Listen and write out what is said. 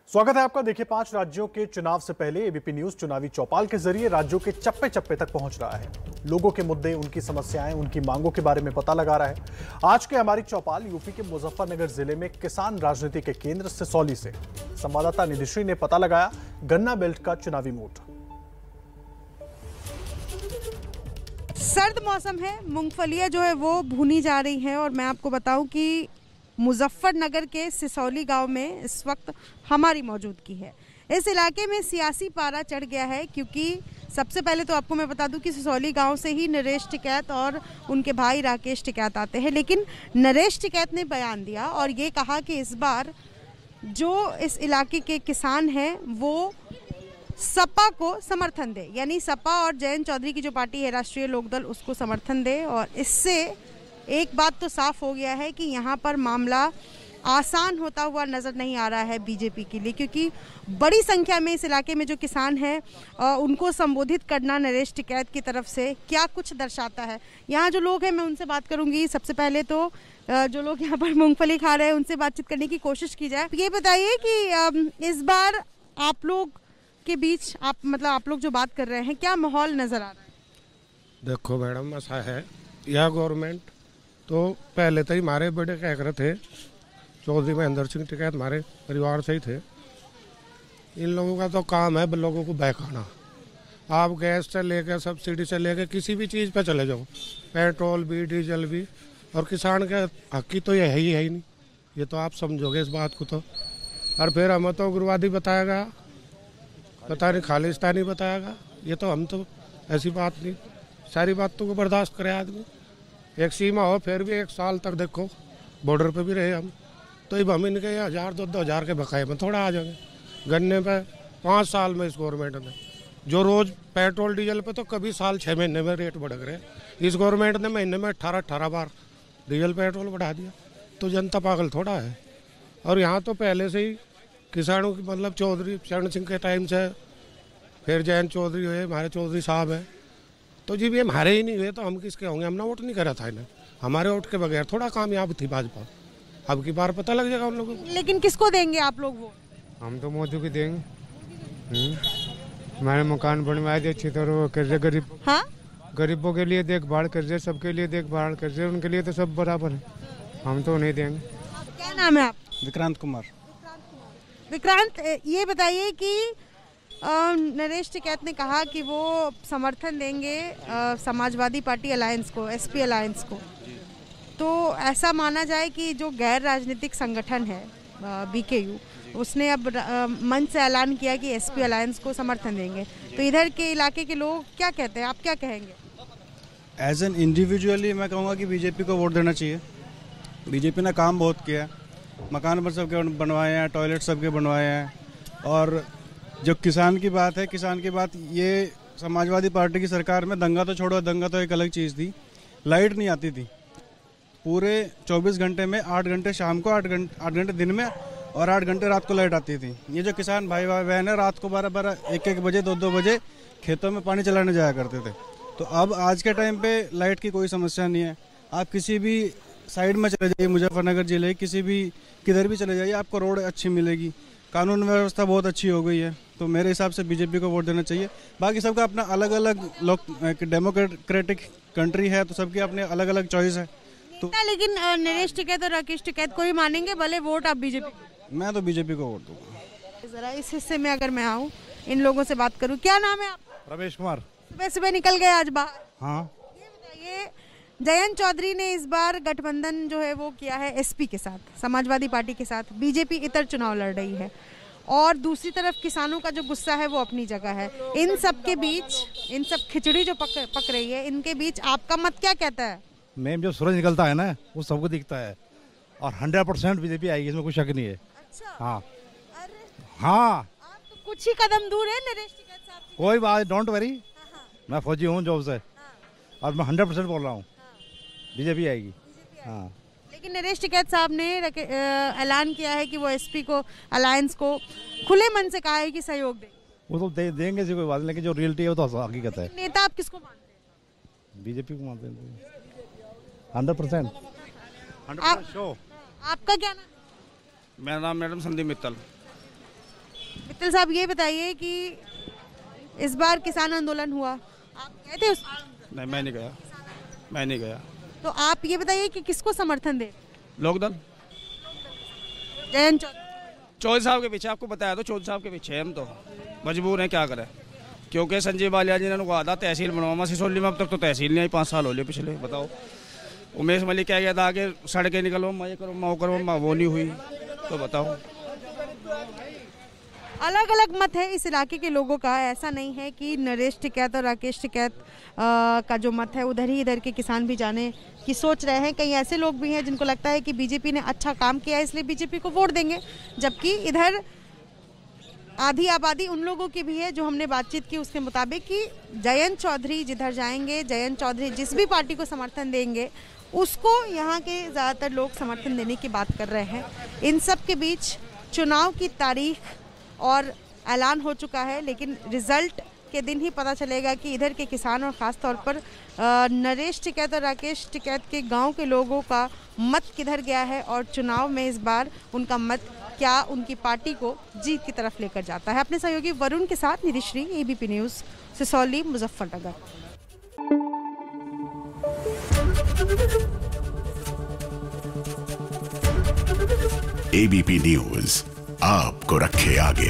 स्वागत है आपका। देखिए, 5 राज्यों के चुनाव से पहले एबीपी न्यूज चुनावी चौपाल के जरिए राज्यों के चप्पे चप्पे तक पहुंच रहा है। लोगों के मुद्दे, उनकी समस्याएं, उनकी मांगों के बारे में पता लगा रहा है। आज के हमारी चौपाल यूपी के मुजफ्फरनगर जिले में किसान राजनीति के केंद्र सिसौली से संवाददाता निधिश्री ने पता लगाया गन्ना बेल्ट का चुनावी मूड। सर्द मौसम है, मूंगफलियां जो है वो भूनी जा रही हैं और मैं आपको बताऊं कि मुजफ्फरनगर के सिसौली गांव में इस वक्त हमारी मौजूदगी है। इस इलाके में सियासी पारा चढ़ गया है क्योंकि सबसे पहले तो आपको मैं बता दूं कि सिसौली गांव से ही नरेश टिकैत और उनके भाई राकेश टिकैत आते हैं, लेकिन नरेश टिकैत ने बयान दिया और ये कहा कि इस बार जो इस इलाके के किसान हैं वो सपा को समर्थन दे, यानी सपा और जयंत चौधरी की जो पार्टी है राष्ट्रीय लोकदल उसको समर्थन दे। और इससे एक बात तो साफ हो गया है कि यहाँ पर मामला आसान होता हुआ नज़र नहीं आ रहा है बीजेपी के लिए, क्योंकि बड़ी संख्या में इस इलाके में जो किसान हैं उनको संबोधित करना नरेश टिकैत की तरफ से क्या कुछ दर्शाता है। यहाँ जो लोग हैं मैं उनसे बात करूँगी। सबसे पहले तो जो लोग यहाँ पर मूंगफली खा रहे हैं उनसे बातचीत करने की कोशिश की जाए। ये बताइए कि इस बार आप लोग के बीच आप लोग जो बात कर रहे हैं, क्या माहौल नज़र आ रहा है? देखो मैडम, ऐसा है, यह गवर्नमेंट तो पहले तो ही हमारे बड़े कह रहे थे, चौधरी महेंद्र सिंह टिकैत हमारे परिवार से ही थे। इन लोगों का तो काम है लोगों को बहकाना। आप गैस से लेकर सब्सिडी से लेकर किसी भी चीज़ पे चले जाओ, पेट्रोल भी डीजल भी, और किसान के हक की तो ये है ही नहीं। ये तो आप समझोगे इस बात को तो। और फिर हमें तो उग्रवादी बताएगा, पता नहीं खालिस्तानी बताएगा। ये तो हम तो ऐसी बात नहीं, सारी बातों को बर्दाश्त करे आदमी। एक सीमा हो, फिर भी 1 साल तक देखो बॉर्डर पे भी रहे हम, तो अब हम इनके 1000 2,000 के बकाए में थोड़ा आ जाएंगे। गन्ने पे 5 साल में इस गवर्नमेंट ने जो रोज़ पेट्रोल डीजल पे तो कभी साल 6 महीने में रेट बढ़ रहे, इस गवर्नमेंट ने महीने में 18 बार डीजल पेट्रोल बढ़ा दिया। तो जनता पागल थोड़ा है। और यहाँ तो पहले से ही किसानों की मतलब चौधरी चरण सिंह के टाइम से, फिर जयंत चौधरी हुए, हमारे चौधरी साहब हैं, तो जी भी हमारे ही नहीं हुए तो हम किसके होंगे? हमने वोट नहीं करा था इन्हें, हमारे वोट के बगैर थोड़ा कामयाब थी भाजपा। अब की बार पता लग जाएगा उन लोगों को। लेकिन किसको देंगे आप लोग वोट? हम तो मोदी को देंगे। हमारे मकान बनवाए दे अच्छी तरह कर दे, गरीब हाँ? गरीबों के लिए देखभाल कर दे, सबके लिए देखभाल कर दे, उनके लिए तो सब बराबर है। हम तो नहीं देंगे। क्या नाम है आप? विक्रांत कुमार। विक्रांत, ये बताइए कि नरेश टिकैत ने कहा कि वो समर्थन देंगे समाजवादी पार्टी अलायंस को, एसपी अलायंस को, तो ऐसा माना जाए कि जो गैर राजनीतिक संगठन है बीकेयू, उसने अब मंच से ऐलान किया कि एसपी अलायंस को समर्थन देंगे, तो इधर के इलाके के लोग क्या कहते हैं? आप क्या कहेंगे? एज एन इंडिविजुअली मैं कहूँगा कि बीजेपी को वोट देना चाहिए। बीजेपी ने काम बहुत किया है, मकान पर सबके बनवाए हैं, टॉयलेट सबके बनवाए हैं। और जो किसान की बात है, किसान की बात, ये समाजवादी पार्टी की सरकार में दंगा तो छोड़ो, दंगा तो एक अलग चीज़ थी। लाइट नहीं आती थी पूरे 24 घंटे में, 8 घंटे शाम को, 8 घंटे दिन में और 8 घंटे रात को लाइट आती थी। ये जो किसान भाई बहन है रात को 12-12, 1-1 बजे, 2-2 बजे खेतों में पानी चलाने जाया करते थे। तो अब आज के टाइम पे लाइट की कोई समस्या नहीं है। आप किसी भी साइड में चले जाइए, मुजफ्फरनगर जिले किसी भी किधर भी चले जाइए, आपको रोड अच्छी मिलेगी, कानून व्यवस्था बहुत अच्छी हो गई है। तो मेरे हिसाब से बीजेपी को वोट देना चाहिए। बाकी सबका अपना अलग अलग डेमोक्रेटिक कंट्री है, तो सबकी अपने अलग अलग चॉइस है। तो लेकिन नरेश टिकैत और राकेश टिकैत को ही मानेंगे भले वोट आप बीजेपी? मैं तो बीजेपी को वोट दूंगा। जरा इस हिस्से में अगर मैं आऊँ, इन लोगों से बात करूँ। क्या नाम है आप? रमेश कुमार। सुबह सुबह निकल गए आज बाहर? हाँ। ये बताइए, जयंत चौधरी ने इस बार गठबंधन जो है वो किया है एसपी के साथ, समाजवादी पार्टी के साथ। बीजेपी इतर चुनाव लड़ रही है और दूसरी तरफ किसानों का जो गुस्सा है वो अपनी जगह है। इन सब के बीच, इन सब खिचड़ी जो पक रही है, इनके बीच आपका मत क्या कहता है? मैम, जब सूरज निकलता है ना वो सबको दिखता है और 100% बीजेपी आएगी, इसमें कोई शक नहीं है। अच्छा। हाँ। अरे हाँ, आप तो कुछ ही कदम दूर है नरेश टिकैत साहब से। कोई बात, डोंट वरी। हाँ। मैं फौजी हूँ जॉब से और मैं 100% बोल रहा हूँ, बीजेपी आएगी। हाँ। लेकिन नरेश टिकैत साहब ने ऐलान किया है कि वो एसपी को, अलायंस को खुले मन से कहा है कि सहयोग देंगे। वो तो देंगे जी, कोई बात नहीं, लेकिन जो रियलिटी है वो तो हकीकत है। नेता आप किसको मानते हैं? बीजेपी को मानते हैं 100%। आपका क्या नाम? मेरा नाम मैडम संदीप मित्तल। मित्तल साहब ये बताइए कि इस बार किसान आंदोलन हुआ, आप गए थे नहीं, मैं नहीं गया। तो आप ये बताइए कि किसको समर्थन दे? लोकदल जयंत चौधरी साहब के पीछे, आपको बताया तो चौधरी साहब के पीछे हम तो मजबूर हैं, क्या करें, क्योंकि संजय बालिया जी ने कहा था तहसील बनवाऊंगा सिसौली में, अब तक तो तहसील नहीं आई, 5 साल हो गए पिछले, बताओ। उमेश मलिक कह गया था कि सड़कें निकलो, मैं ये करो, मैं करो, वो नहीं हुई, तो बताओ। अलग अलग मत है इस इलाके के लोगों का, ऐसा नहीं है कि नरेश टिकैत और राकेश टिकैत का जो मत है उधर ही इधर के किसान भी जाने की सोच रहे हैं। कई ऐसे लोग भी हैं जिनको लगता है कि बीजेपी ने अच्छा काम किया है इसलिए बीजेपी को वोट देंगे, जबकि इधर आधी आबादी उन लोगों की भी है जो हमने बातचीत की उसके मुताबिक कि जयंत चौधरी जिधर जाएंगे, जयंत चौधरी जिस भी पार्टी को समर्थन देंगे उसको यहाँ के ज़्यादातर लोग समर्थन देने की बात कर रहे हैं। इन सब के बीच चुनाव की तारीख और ऐलान हो चुका है, लेकिन रिजल्ट के दिन ही पता चलेगा कि इधर के किसान और ख़ास तौर पर नरेश टिकैत और राकेश टिकैत के गांव के लोगों का मत किधर गया है और चुनाव में इस बार उनका मत क्या उनकी पार्टी को जीत की तरफ लेकर जाता है। अपने सहयोगी वरुण के साथ Nidhishree, ABP news, Sisauli, Muzaffarnagar. ABP news आपको रखे आगे।